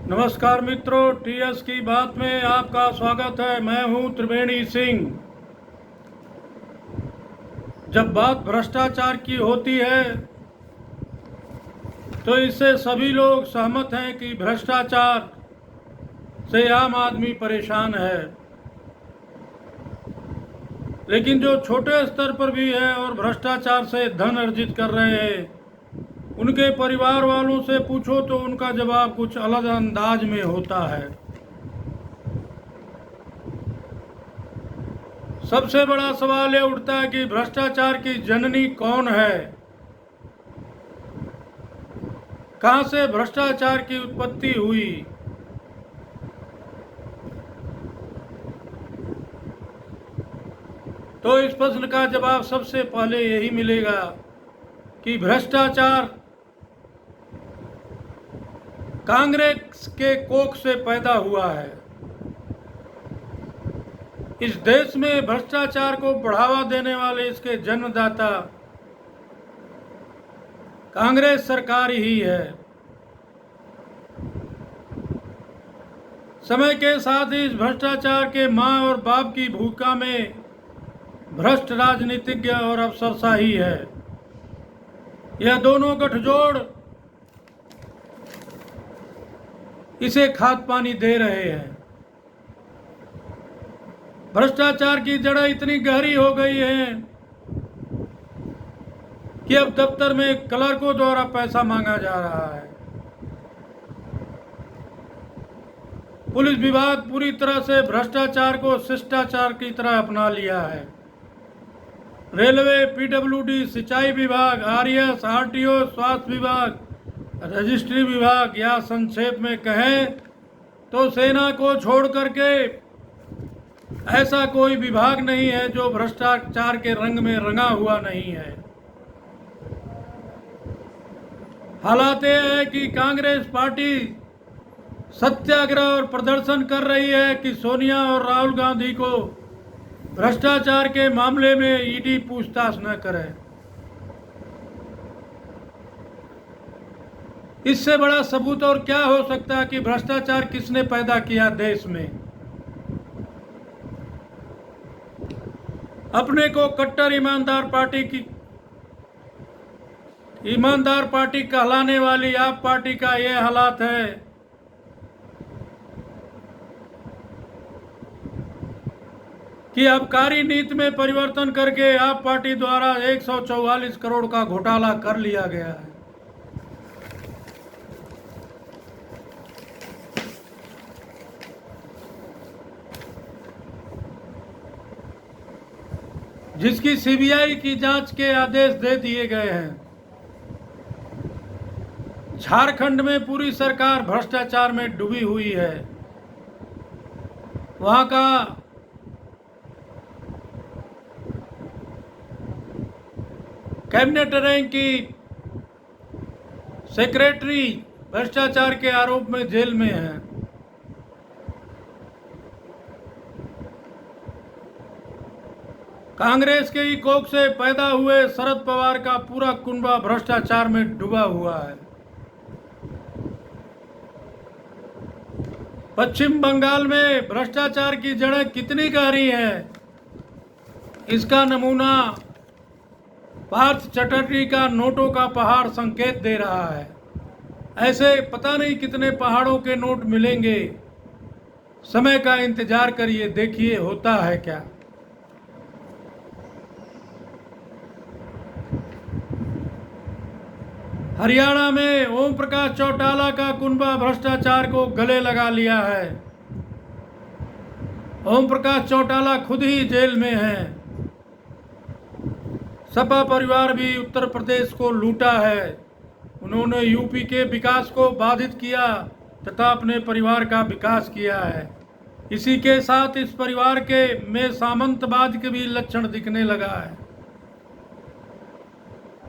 नमस्कार मित्रों, टीएस की बात में आपका स्वागत है। मैं हूं त्रिवेणी सिंह। जब बात भ्रष्टाचार की होती है तो इससे सभी लोग सहमत हैं कि भ्रष्टाचार से आम आदमी परेशान है। लेकिन जो छोटे स्तर पर भी है और भ्रष्टाचार से धन अर्जित कर रहे हैं, उनके परिवार वालों से पूछो तो उनका जवाब कुछ अलग अंदाज में होता है। सबसे बड़ा सवाल ये उठता है कि भ्रष्टाचार की जननी कौन है, कहां से भ्रष्टाचार की उत्पत्ति हुई। तो इस प्रश्न का जवाब सबसे पहले यही मिलेगा कि भ्रष्टाचार कांग्रेस के कोख से पैदा हुआ है। इस देश में भ्रष्टाचार को बढ़ावा देने वाले इसके जन्मदाता कांग्रेस सरकार ही है। समय के साथ ही इस भ्रष्टाचार के मां और बाप की भूमिका में भ्रष्ट राजनीतिज्ञ और अफसरशाही है। यह दोनों गठजोड़ इसे खाद पानी दे रहे हैं। भ्रष्टाचार की जड़ें इतनी गहरी हो गई हैं कि अब दफ्तर में क्लर्कों द्वारा पैसा मांगा जा रहा है। पुलिस विभाग पूरी तरह से भ्रष्टाचार को शिष्टाचार की तरह अपना लिया है। रेलवे, पीडब्ल्यूडी, सिंचाई विभाग, आरएएस, आरटीओ, स्वास्थ्य विभाग, रजिस्ट्री विभाग या संक्षेप में कहें तो सेना को छोड़ करके ऐसा कोई विभाग नहीं है जो भ्रष्टाचार के रंग में रंगा हुआ नहीं है। हालात यह है कि कांग्रेस पार्टी सत्याग्रह और प्रदर्शन कर रही है कि सोनिया और राहुल गांधी को भ्रष्टाचार के मामले में ईडी पूछताछ न करे। इससे बड़ा सबूत और क्या हो सकता है कि भ्रष्टाचार किसने पैदा किया देश में। अपने को कट्टर ईमानदार पार्टी कहलाने वाली आप पार्टी का यह हालात है कि आबकारी नीति में परिवर्तन करके आप पार्टी द्वारा 144 करोड़ का घोटाला कर लिया गया है। जिसकी सीबीआई की जांच के आदेश दे दिए गए हैं। झारखंड में पूरी सरकार भ्रष्टाचार में डूबी हुई है। वहां का कैबिनेट रैंक की सेक्रेटरी भ्रष्टाचार के आरोप में जेल में है। कांग्रेस के ही कोख से पैदा हुए शरद पवार का पूरा कुनबा भ्रष्टाचार में डूबा हुआ है। पश्चिम बंगाल में भ्रष्टाचार की जड़ें कितनी गहरी हैं, इसका नमूना पार्थ चटर्जी का नोटों का पहाड़ संकेत दे रहा है। ऐसे पता नहीं कितने पहाड़ों के नोट मिलेंगे। समय का इंतजार करिए, देखिए होता है क्या। हरियाणा में ओम प्रकाश चौटाला का कुनबा भ्रष्टाचार को गले लगा लिया है। ओम प्रकाश चौटाला खुद ही जेल में है। सपा परिवार भी उत्तर प्रदेश को लूटा है। उन्होंने यूपी के विकास को बाधित किया तथा अपने परिवार का विकास किया है। इसी के साथ इस परिवार के में सामंतवाद के भी लक्षण दिखने लगा है।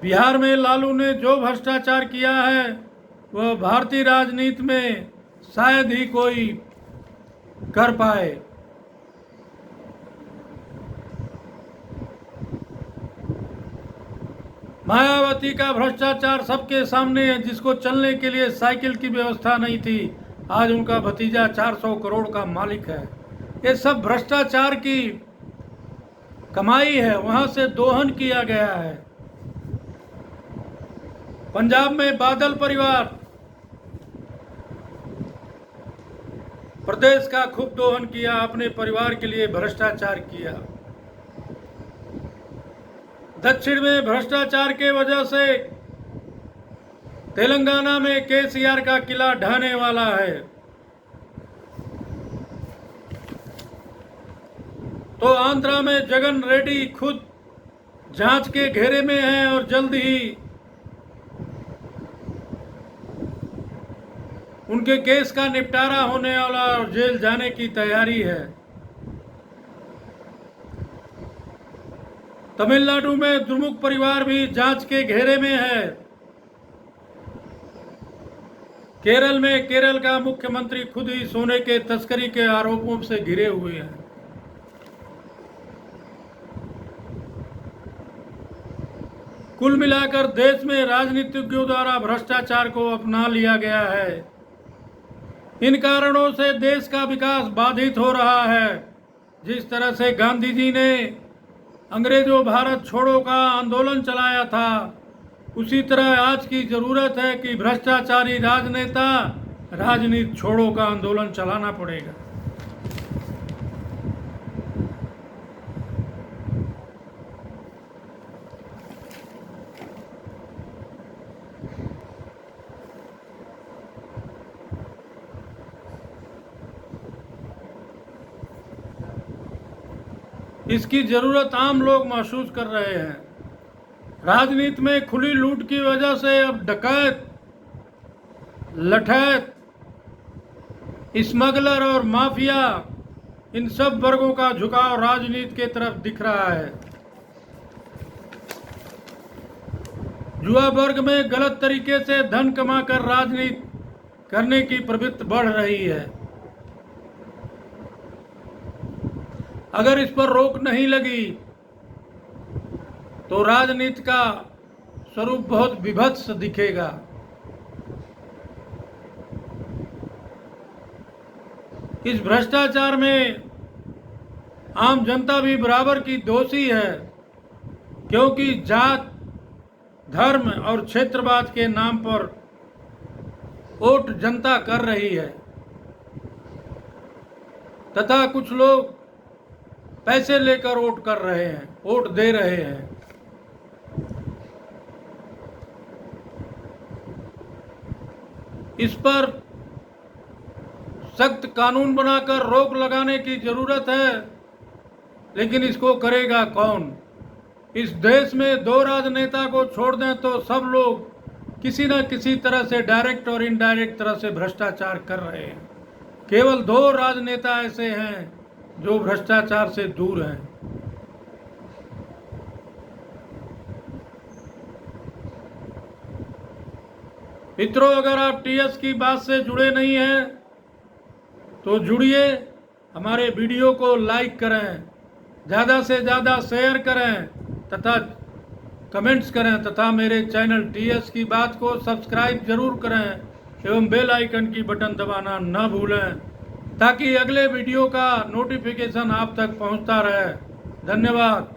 बिहार में लालू ने जो भ्रष्टाचार किया है वह भारतीय राजनीति में शायद ही कोई कर पाए। मायावती का भ्रष्टाचार सबके सामने है, जिसको चलने के लिए साइकिल की व्यवस्था नहीं थी, आज उनका भतीजा 400 करोड़ का मालिक है। ये सब भ्रष्टाचार की कमाई है, वहां से दोहन किया गया है। पंजाब में बादल परिवार प्रदेश का खूब दोहन किया, अपने परिवार के लिए भ्रष्टाचार किया। दक्षिण में भ्रष्टाचार के वजह से तेलंगाना में केसीआर का किला ढहने वाला है। तो आंध्रा में जगन रेड्डी खुद जांच के घेरे में हैं और जल्द ही उनके केस का निपटारा होने वाला और जेल जाने की तैयारी है। तमिलनाडु में द्रुमुक परिवार भी जांच के घेरे में है। केरल में केरल का मुख्यमंत्री खुद ही सोने के तस्करी के आरोपों से घिरे हुए हैं। कुल मिलाकर देश में राजनीतिज्ञों द्वारा भ्रष्टाचार को अपना लिया गया है। इन कारणों से देश का विकास बाधित हो रहा है। जिस तरह से गांधी जी ने अंग्रेजों भारत छोड़ो का आंदोलन चलाया था, उसी तरह आज की जरूरत है कि भ्रष्टाचारी राजनेता राजनीति छोड़ो का आंदोलन चलाना पड़ेगा। इसकी जरूरत आम लोग महसूस कर रहे हैं। राजनीति में खुली लूट की वजह से अब डकैत, लठैत, स्मगलर और माफिया, इन सब वर्गों का झुकाव राजनीति के तरफ दिख रहा है। युवा वर्ग में गलत तरीके से धन कमाकर राजनीति करने की प्रवृत्ति बढ़ रही है। अगर इस पर रोक नहीं लगी तो राजनीति का स्वरूप बहुत विभत्स दिखेगा। इस भ्रष्टाचार में आम जनता भी बराबर की दोषी है, क्योंकि जात, धर्म और क्षेत्रवाद के नाम पर वोट जनता कर रही है तथा कुछ लोग पैसे लेकर वोट कर रहे हैं, वोट दे रहे हैं। इस पर सख्त कानून बनाकर रोक लगाने की जरूरत है, लेकिन इसको करेगा कौन? इस देश में दो राजनेता को छोड़ दें तो सब लोग किसी न किसी तरह से डायरेक्ट और इनडायरेक्ट तरह से भ्रष्टाचार कर रहे हैं। केवल दो राजनेता ऐसे हैं जो भ्रष्टाचार से दूर हैं। मित्रों, अगर आप टीएस की बात से जुड़े नहीं हैं तो जुड़िए, हमारे वीडियो को लाइक करें, ज़्यादा से ज़्यादा शेयर करें तथा कमेंट्स करें तथा मेरे चैनल टीएस की बात को सब्सक्राइब जरूर करें एवं बेल आइकन की बटन दबाना न भूलें, ताकि अगले वीडियो का नोटिफिकेशन आप तक पहुंचता रहे। धन्यवाद।